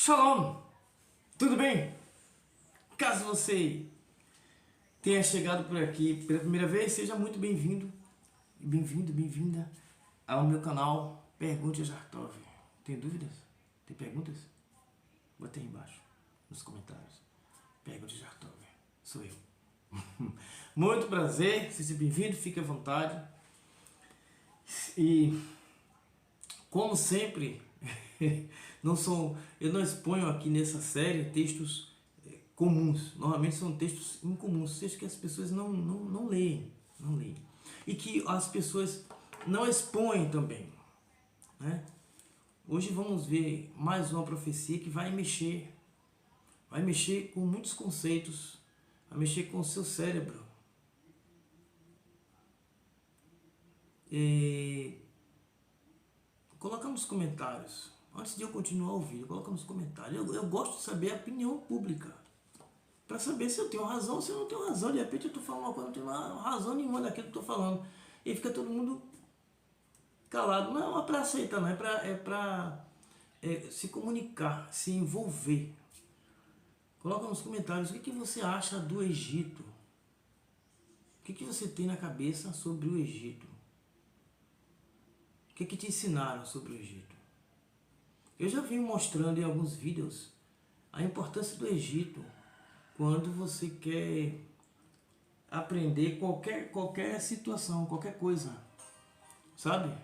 Shalom! Tudo bem? Caso você tenha chegado por aqui pela primeira vez, seja muito bem-vindo, bem-vinda ao meu canal Pergunte a Jartov. Tem dúvidas? Tem perguntas? Bota aí embaixo, nos comentários. Pergunte a Jartov. Sou eu. Muito prazer, seja bem-vindo, fique à vontade. E, como sempre, eu não exponho aqui nessa série textos comuns. Normalmente são textos incomuns, textos que as pessoas não leem. E que as pessoas não expõem também, né? Hoje vamos ver mais uma profecia que vai mexer com muitos conceitos, vai mexer com o seu cérebro. Coloca nos comentários, antes de eu continuar o vídeo, coloca nos comentários. Eu gosto de saber a opinião pública, para saber se eu tenho razão ou se eu não tenho razão. De repente eu estou falando uma coisa, não tenho razão nenhuma daquilo que estou falando, e fica todo mundo calado. Não é para aceitar, não, é para se comunicar, se envolver. Coloca nos comentários o que você acha do Egito, o que você tem na cabeça sobre o Egito. O que te ensinaram sobre o Egito? Eu já vim mostrando em alguns vídeos a importância do Egito quando você quer aprender qualquer situação, qualquer coisa, sabe?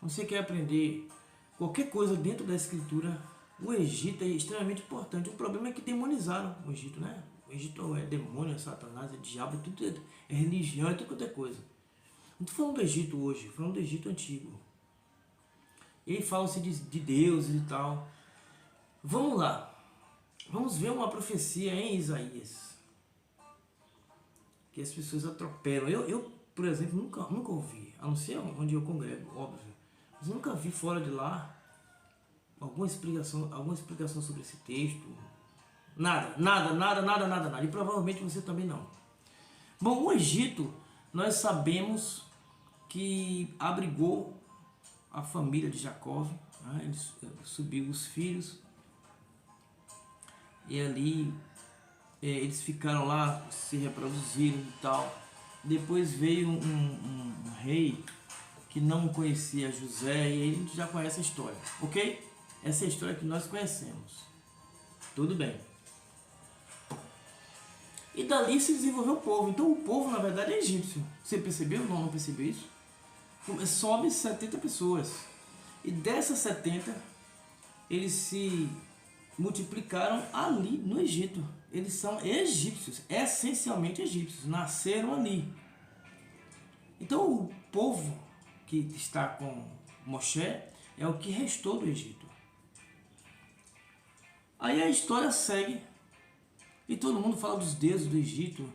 Você quer aprender qualquer coisa dentro da escritura, o Egito é extremamente importante. O problema é que demonizaram o Egito, né? O Egito é demônio, é Satanás, é diabo, tudo é religião, é tudo quanto é coisa. Não estou falando do Egito hoje, estou falando do Egito antigo. E falam-se de deuses e tal. Vamos lá. Vamos ver uma profecia em Isaías, que as pessoas atropelam. Eu por exemplo, nunca ouvi, a não ser onde eu congrego, óbvio. Mas nunca vi fora de lá alguma explicação sobre esse texto. Nada. E provavelmente você também não. Bom, o Egito, nós sabemos que abrigou a família de Jacó, né? Ele subiu os filhos, e ali eles ficaram lá, se reproduziram e tal. Depois veio um rei que não conhecia José, e aí a gente já conhece a história, ok? Essa é a história que nós conhecemos. Tudo bem. E dali se desenvolveu o povo. Então o povo, na verdade, é egípcio. Você percebeu? Não percebeu isso? Sobe 70 pessoas. E dessas 70, eles se multiplicaram ali no Egito. Eles são egípcios, essencialmente egípcios. Nasceram ali. Então o povo que está com Moshe é o que restou do Egito. Aí a história segue. E todo mundo fala dos deuses do Egito.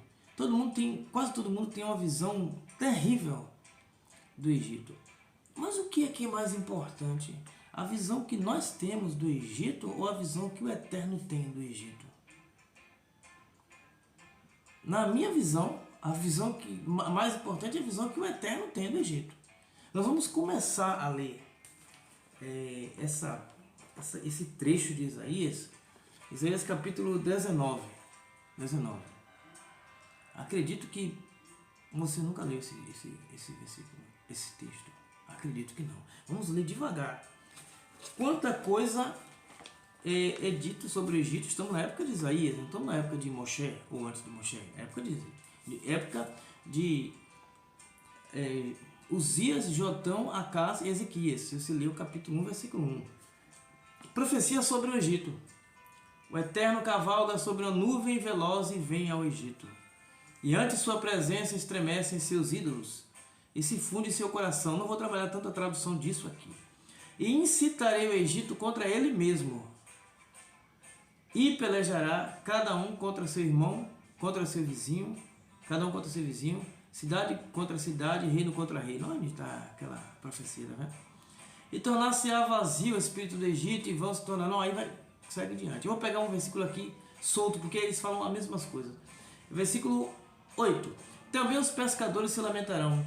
Quase todo mundo tem uma visão terrível do Egito. Mas o que é mais importante? A visão que nós temos do Egito ou a visão que o Eterno tem do Egito? Na minha visão, a visão mais importante é a visão que o Eterno tem do Egito. Nós vamos começar a ler esse trecho de Isaías, Isaías capítulo 19. Acredito que você nunca leu esse texto. Acredito que não. Vamos ler devagar. Quanta coisa é dito sobre o Egito. Estamos na época de Isaías, não estamos na época de Moshe, ou antes de Moshe. Época de Uzias, Jotão, Acás e Ezequias. Se você ler o capítulo 1, versículo 1. Profecia sobre o Egito. O Eterno cavalga sobre uma nuvem veloz e vem ao Egito. E ante sua presença estremecem seus ídolos e se funde seu coração. Não vou trabalhar tanto a tradução disso aqui. E incitarei o Egito contra ele mesmo. E pelejará cada um contra seu irmão, contra seu vizinho, cada um contra seu vizinho, cidade contra cidade, reino contra reino. Onde está aquela profecia, né? E tornar-se-á vazio o espírito do Egito e vão se tornar... Não, aí vai... Segue adiante. Eu vou pegar um versículo aqui solto, porque eles falam as mesmas coisas. Versículo 8. Também os pescadores se lamentarão.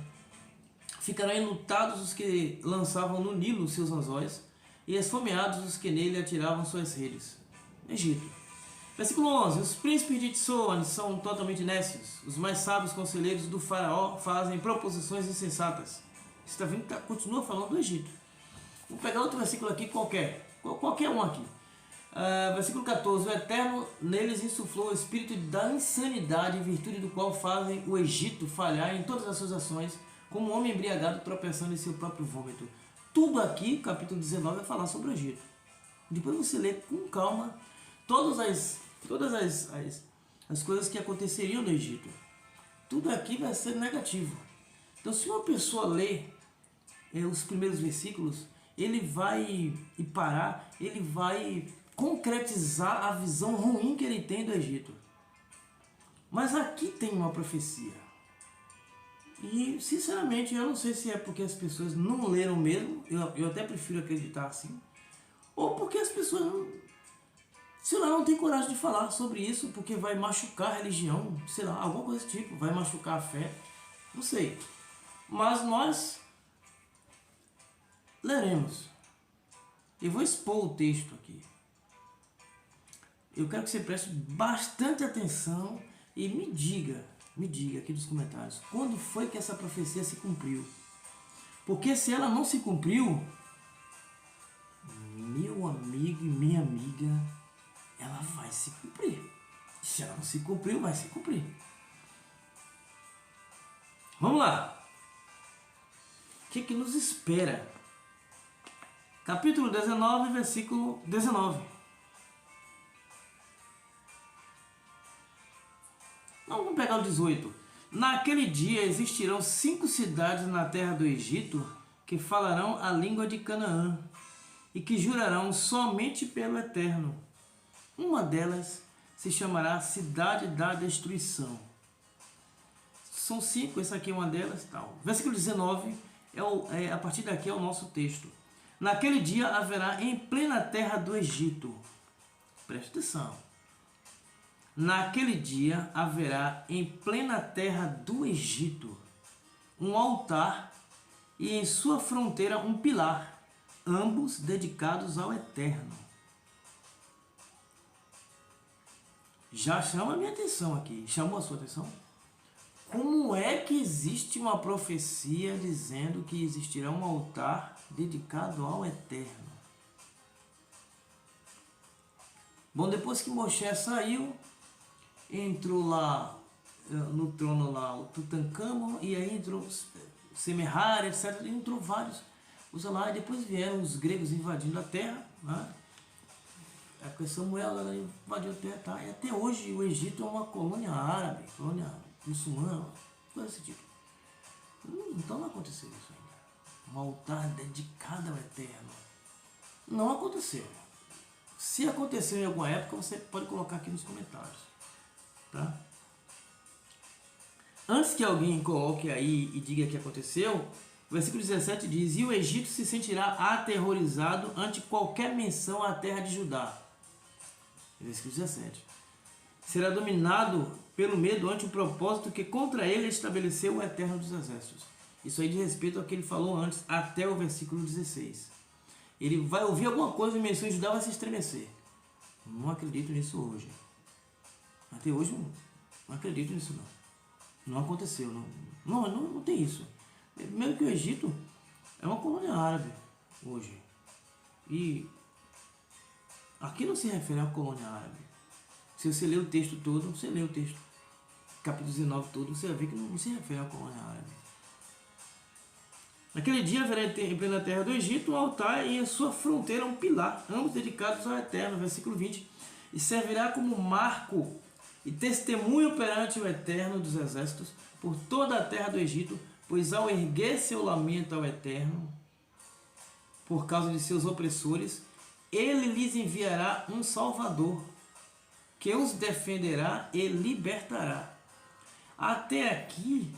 Ficarão enlutados os que lançavam no Nilo seus anzóis, e esfomeados os que nele atiravam suas redes. Egito. Versículo 11. Os príncipes de Tsoan são totalmente nécios. Os mais sábios conselheiros do faraó fazem proposições insensatas. Você está vendo que continua falando do Egito. Vou pegar outro versículo aqui qualquer um aqui. Versículo 14. O Eterno neles insuflou o espírito da insanidade, em virtude do qual fazem o Egito falhar em todas as suas ações, como um homem embriagado tropeçando em seu próprio vômito. Tudo aqui, capítulo 19, vai falar sobre o Egito. Depois você lê com calma todas as coisas que aconteceriam no Egito. Tudo aqui vai ser negativo. Então, se uma pessoa lê os primeiros versículos, ele vai concretizar a visão ruim que ele tem do Egito. Mas aqui tem uma profecia. E, sinceramente, eu não sei se é porque as pessoas não leram mesmo, eu até prefiro acreditar assim, ou porque as pessoas não, sei lá, não tem coragem de falar sobre isso, porque vai machucar a religião, sei lá, alguma coisa desse tipo, vai machucar a fé, não sei. Mas nós leremos. Eu vou expor o texto aqui. Eu quero que você preste bastante atenção e me diga aqui nos comentários, quando foi que essa profecia se cumpriu? Porque se ela não se cumpriu, meu amigo e minha amiga, ela vai se cumprir. Se ela não se cumpriu, vai se cumprir. Vamos lá. O que nos espera? Capítulo 19, versículo 19. Vamos pegar o 18. Naquele dia existirão 5 cidades na terra do Egito que falarão a língua de Canaã e que jurarão somente pelo Eterno. Uma delas se chamará Cidade da Destruição. São 5, essa aqui é uma delas. Tal. Versículo 19, a partir daqui é o nosso texto. Naquele dia haverá em plena terra do Egito. Preste atenção. Naquele dia haverá em plena terra do Egito um altar e em sua fronteira um pilar, ambos dedicados ao Eterno. Já chama a minha atenção aqui. Chamou a sua atenção? Como é que existe uma profecia dizendo que existirá um altar dedicado ao Eterno? Bom, depois que Moshe saiu, entrou lá no trono lá o Tutankhamon, e aí entrou Semerhar, etc. E entrou vários. Lá, e depois vieram os gregos invadindo a terra, né? A época de Samuel invadiu a terra, tá? E até hoje o Egito é uma colônia árabe, colônia muçulmana, coisa desse tipo. Então não aconteceu isso ainda. Um altar dedicado ao Eterno. Não aconteceu. Se aconteceu em alguma época, você pode colocar aqui nos comentários. Tá? Antes que alguém coloque aí e diga que aconteceu, o versículo 17 diz: E o Egito se sentirá aterrorizado ante qualquer menção à terra de Judá. Versículo 17. Será dominado pelo medo ante o propósito que contra ele estabeleceu o Eterno dos Exércitos. Isso aí diz respeito ao que ele falou antes, até o versículo 16. Ele vai ouvir alguma coisa em menção a Judá, vai se estremecer. Não acredito nisso hoje. Até hoje não acredito nisso não. Não aconteceu. Não tem isso. Primeiro que o Egito é uma colônia árabe hoje. E aqui não se refere a uma colônia árabe. Se você ler o texto todo, você lê o texto, capítulo 19 todo, você vai ver que não se refere a uma colônia árabe. Naquele dia haverá em plena terra do Egito um altar e em sua fronteira um pilar, ambos dedicados ao Eterno, versículo 20. E servirá como marco e testemunho perante o Eterno dos Exércitos por toda a terra do Egito, pois ao erguer seu lamento ao Eterno, por causa de seus opressores, ele lhes enviará um Salvador, que os defenderá e libertará. Até aqui,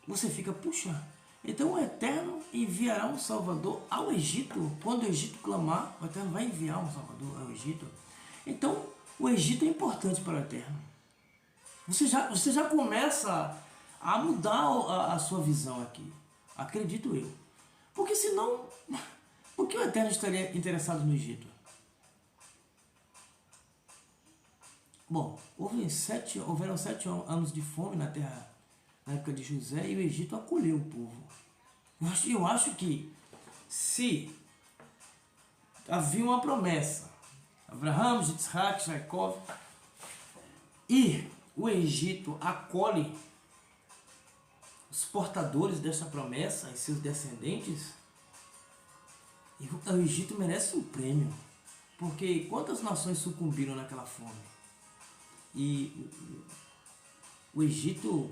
você fica, puxa, então o Eterno enviará um Salvador ao Egito? Quando o Egito clamar, o Eterno vai enviar um Salvador ao Egito? Então, o Egito é importante para o Eterno. Você já começa a mudar a sua visão aqui. Acredito eu. Porque senão... Porque o Eterno estaria interessado no Egito? Bom, houveram 7 anos de fome na terra, na época de José, e o Egito acolheu o povo. Eu acho que se havia uma promessa, Abraão, Yitzhak, Jacob, e o Egito acolhe os portadores dessa promessa e seus descendentes, o Egito merece um prêmio, porque quantas nações sucumbiram naquela fome? E o Egito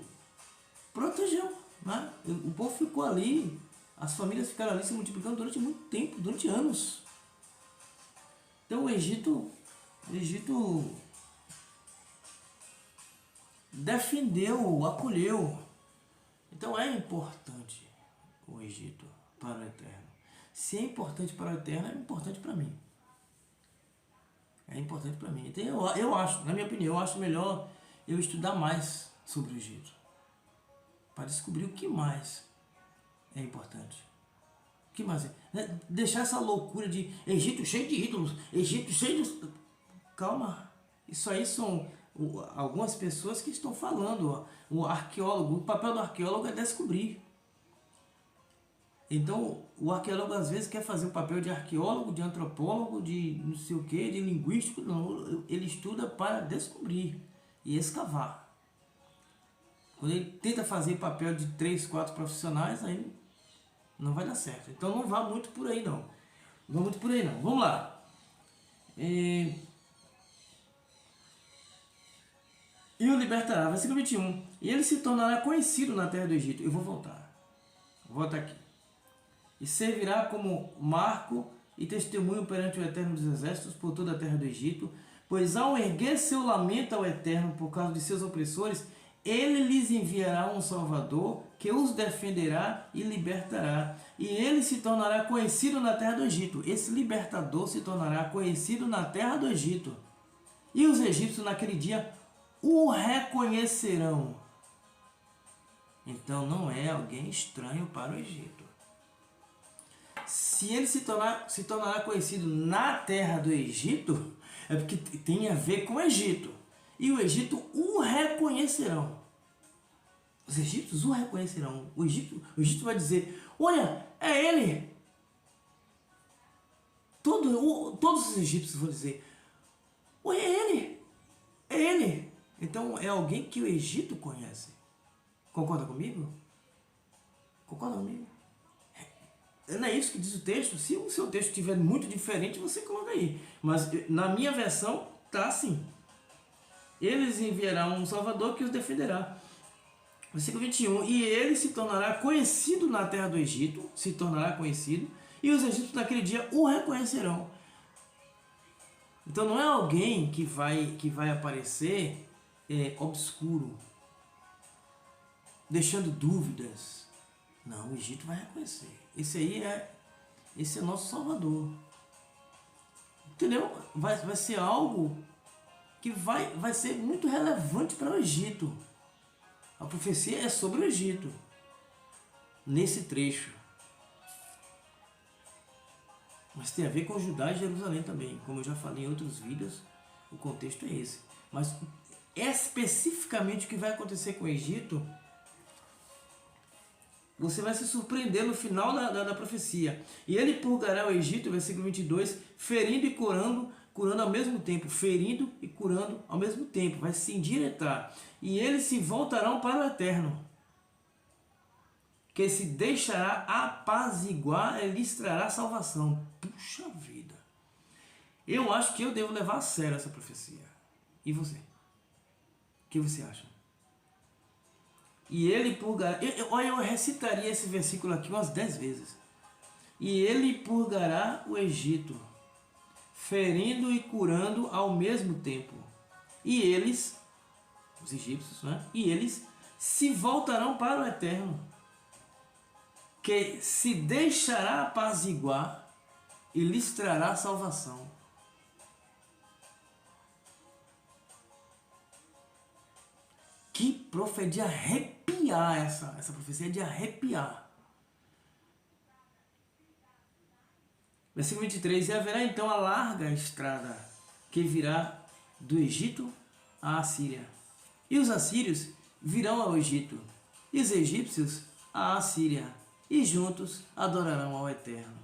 protegeu, né? O povo ficou ali, as famílias ficaram ali se multiplicando durante muito tempo, durante anos. Então o Egito defendeu, acolheu. Então é importante o Egito para o Eterno. Se é importante para o Eterno, é importante para mim. É importante para mim. Então eu acho, na minha opinião, eu acho melhor eu estudar mais sobre o Egito, para descobrir o que mais é importante. O que mais é? Deixar essa loucura de Egito cheio de ídolos, Egito cheio de... Calma, isso aí são algumas pessoas que estão falando. O arqueólogo, o papel do arqueólogo é descobrir. Então, o arqueólogo às vezes quer fazer o papel de arqueólogo, de antropólogo, de não sei o que, de linguístico. Não, ele estuda para descobrir e escavar. Quando ele tenta fazer papel de 3, 4 profissionais, aí não vai dar certo. Então não vá muito por aí não. Não vá muito por aí não. Vamos lá. E o libertará, versículo 21. E ele se tornará conhecido na terra do Egito. Eu vou voltar. Volta aqui. E servirá como marco e testemunho perante o Eterno dos Exércitos por toda a terra do Egito, pois ao erguer seu lamento ao Eterno por causa de seus opressores, ele lhes enviará um Salvador que os defenderá e libertará. E ele se tornará conhecido na terra do Egito. Esse libertador se tornará conhecido na terra do Egito. E os egípcios naquele dia o reconhecerão. Então não é alguém estranho para o Egito. Se ele se tornará conhecido na terra do Egito, é porque tem a ver com o Egito. E o Egito o reconhecerão. Os egípcios o reconhecerão. O Egito vai dizer, olha, é ele. Todos os egípcios vão dizer, olha, é ele. É ele. Então é alguém que o Egito conhece. Concorda comigo? Concorda comigo? Não é isso que diz o texto? Se o seu texto estiver muito diferente, você coloca aí. Mas na minha versão, está assim. Eles enviarão um Salvador que os defenderá. Versículo 21. E ele se tornará conhecido na terra do Egito. Se tornará conhecido. E os egípcios naquele dia o reconhecerão. Então não é alguém que vai aparecer obscuro, deixando dúvidas. Não, o Egito vai reconhecer. Esse é nosso Salvador. Entendeu? Vai ser algo que vai ser muito relevante para o Egito. A profecia é sobre o Egito, nesse trecho. Mas tem a ver com Judá e Jerusalém também. Como eu já falei em outros vídeos, o contexto é esse. Mas especificamente o que vai acontecer com o Egito, você vai se surpreender no final da profecia. E ele purgará o Egito, versículo 22, ferindo e curando ao mesmo tempo. Ferindo e curando ao mesmo tempo. Vai se endireitar. E eles se voltarão para o Eterno, que se deixará apaziguar e lhes trará salvação. Puxa vida! Eu acho que eu devo levar a sério essa profecia. E você? O que você acha? E ele purgará... Eu recitaria esse versículo aqui umas 10 vezes. E ele purgará o Egito, ferindo e curando ao mesmo tempo. E eles, os egípcios, né? E eles se voltarão para o Eterno, que se deixará apaziguar e lhes trará salvação. Que profecia de arrepiar essa profecia, é de arrepiar. Versículo 23. E haverá então a larga estrada que virá do Egito à Assíria. E os assírios virão ao Egito, e os egípcios à Assíria, e juntos adorarão ao Eterno.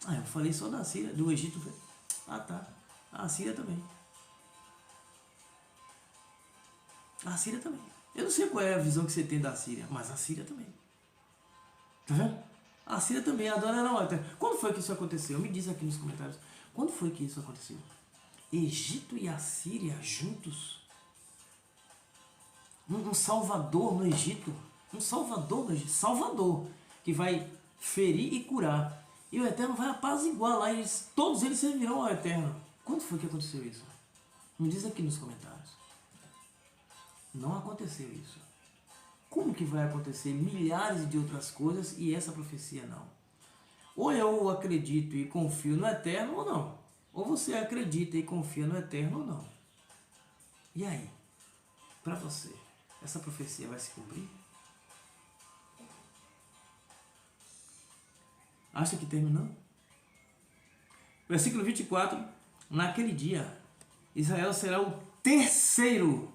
Ah, eu falei só da Assíria, do Egito. Ah, tá. A Assíria também. A Síria também. Eu não sei qual é a visão que você tem da Síria, mas a Síria também. Tá vendo? A Síria também adorarão ao Eterno. Quando foi que isso aconteceu? Me diz aqui nos comentários. Quando foi que isso aconteceu? Egito e a Síria juntos? Um salvador no Egito. Um salvador no Egito. Salvador. Que vai ferir e curar. E o Eterno vai apaziguar lá. Todos eles servirão ao Eterno. Quando foi que aconteceu isso? Me diz aqui nos comentários. Não aconteceu isso. Como que vai acontecer milhares de outras coisas e essa profecia não? Ou eu acredito e confio no Eterno ou não. Ou você acredita e confia no Eterno ou não. E aí? Para você, essa profecia vai se cumprir? Acha que terminou? Versículo 24. Naquele dia, Israel será o terceiro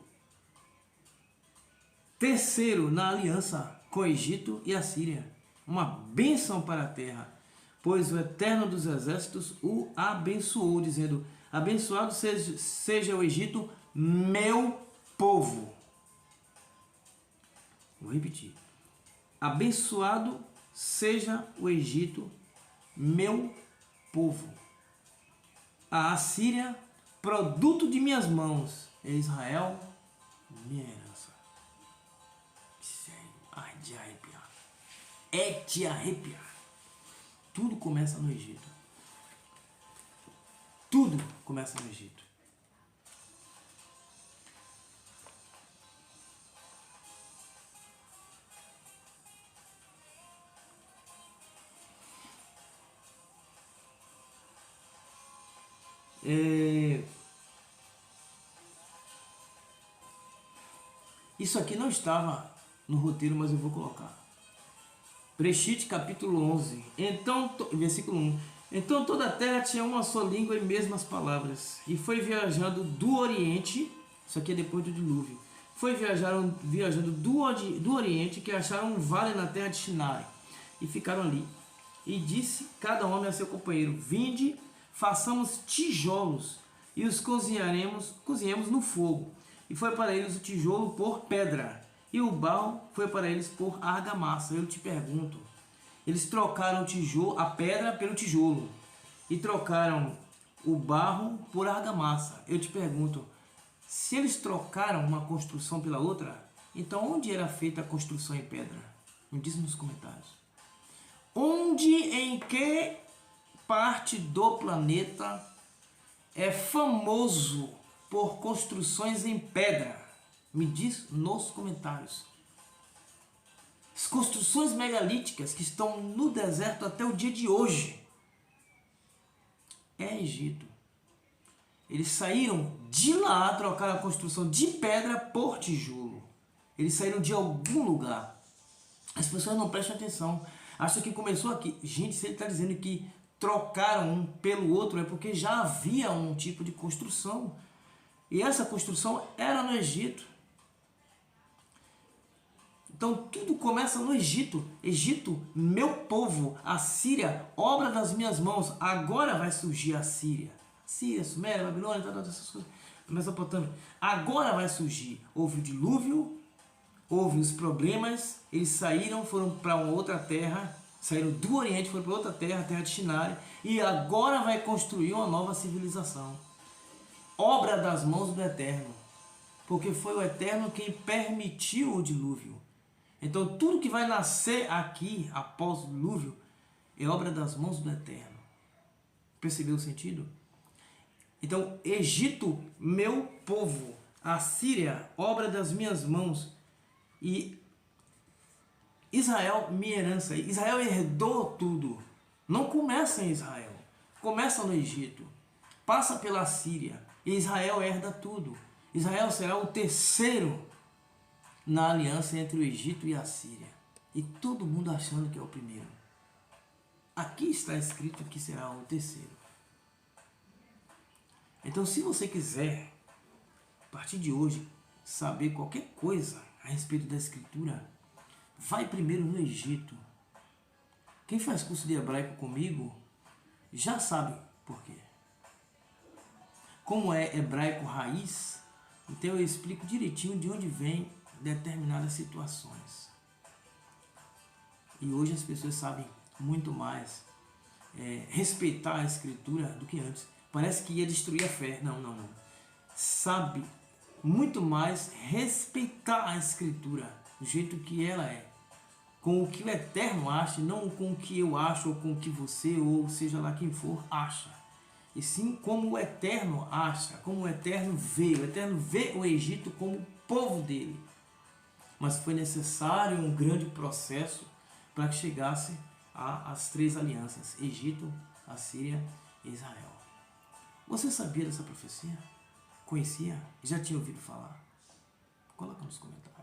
na aliança com o Egito e a Síria, uma bênção para a terra, pois o Eterno dos Exércitos o abençoou, dizendo: abençoado seja o Egito, meu povo. Vou repetir: abençoado seja o Egito, meu povo. A Assíria, produto de minhas mãos, e Israel, minha herança. Ai, de arrepiar. É de arrepiar. Tudo começa no Egito. Tudo começa no Egito. Isso aqui não estava no roteiro, mas eu vou colocar. Bereshit, capítulo 11. Então, versículo 1. Então toda a terra tinha uma só língua e mesmas palavras. E foi viajando do Oriente, isso aqui é depois do dilúvio. Foi viajando do Oriente, que acharam um vale na terra de Shinar. E ficaram ali. E disse cada homem a seu companheiro: vinde, façamos tijolos e os cozinhemos no fogo. E foi para eles o tijolo por pedra, e o barro foi para eles por argamassa. Eu te pergunto, eles trocaram a pedra pelo tijolo, e trocaram o barro por argamassa. Eu te pergunto, se eles trocaram uma construção pela outra, então onde era feita a construção em pedra? Me diz nos comentários. Onde, em que parte do planeta é famoso por construções em pedra? Me diz nos comentários. As construções megalíticas que estão no deserto até o dia de hoje é Egito. Eles saíram de lá, trocaram a construção de pedra por tijolo. Eles saíram de algum lugar. As pessoas não prestam atenção. Acham que começou aqui. Gente, se ele está dizendo que trocaram um pelo outro, é porque já havia um tipo de construção. E essa construção era no Egito. Então tudo começa no Egito. Egito, meu povo. A Síria, obra das minhas mãos. Agora vai surgir a Síria. Síria, Suméria, Babilônia, todas essas coisas. Mesopotâmia. Agora vai surgir. Houve o dilúvio, houve os problemas. Eles saíram, foram para uma outra terra. Saíram do Oriente, foram para outra terra, a terra de Shinar. E agora vai construir uma nova civilização. Obra das mãos do Eterno. Porque foi o Eterno quem permitiu o dilúvio. Então tudo que vai nascer aqui, após o dilúvio, é obra das mãos do Eterno. Percebeu o sentido? Então, Egito, meu povo. A Síria, obra das minhas mãos. E Israel, minha herança. Israel herdou tudo. Não começa em Israel. Começa no Egito. Passa pela Síria. E Israel herda tudo. Israel será o terceiro na aliança entre o Egito e a Síria. E todo mundo achando que é o primeiro. aqui está escrito que será o terceiro. Então, se você quiser, a partir de hoje, saber qualquer coisa a respeito da escritura, vai primeiro no Egito. Quem faz curso de hebraico comigo já sabe por quê. Como é hebraico raiz, então eu explico direitinho de onde vem determinadas situações. E hoje as pessoas sabem muito mais respeitar a escritura do que antes. Parece que ia destruir a fé. Não. Sabe muito mais respeitar a escritura do jeito que ela é. Com o que o Eterno acha, não com o que eu acho, ou com o que você, ou seja lá quem for, acha. E sim como o Eterno acha, como o Eterno vê. O Eterno vê o Egito como povo dele. Mas foi necessário um grande processo para que chegasse às três alianças: Egito, Assíria e Israel. Você sabia dessa profecia? Conhecia? Já tinha ouvido falar? Coloca nos comentários.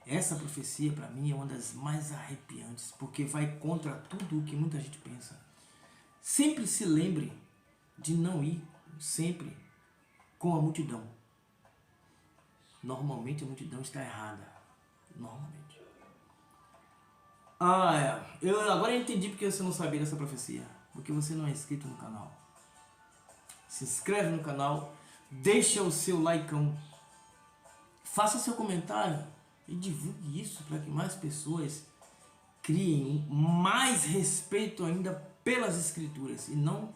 Essa profecia para mim é uma das mais arrepiantes, porque vai contra tudo o que muita gente pensa. Sempre se lembre de não ir sempre com a multidão. Normalmente a multidão está errada. Normalmente. Agora eu entendi porque você não sabia dessa profecia. Porque você não é inscrito no canal. Se inscreve no canal, deixa o seu likeão, faça seu comentário e divulgue isso para que mais pessoas criem mais respeito ainda pelas escrituras e não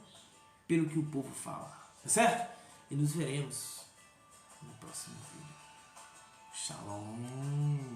pelo que o povo fala, tá certo? E nos veremos no próximo vídeo. Shalom!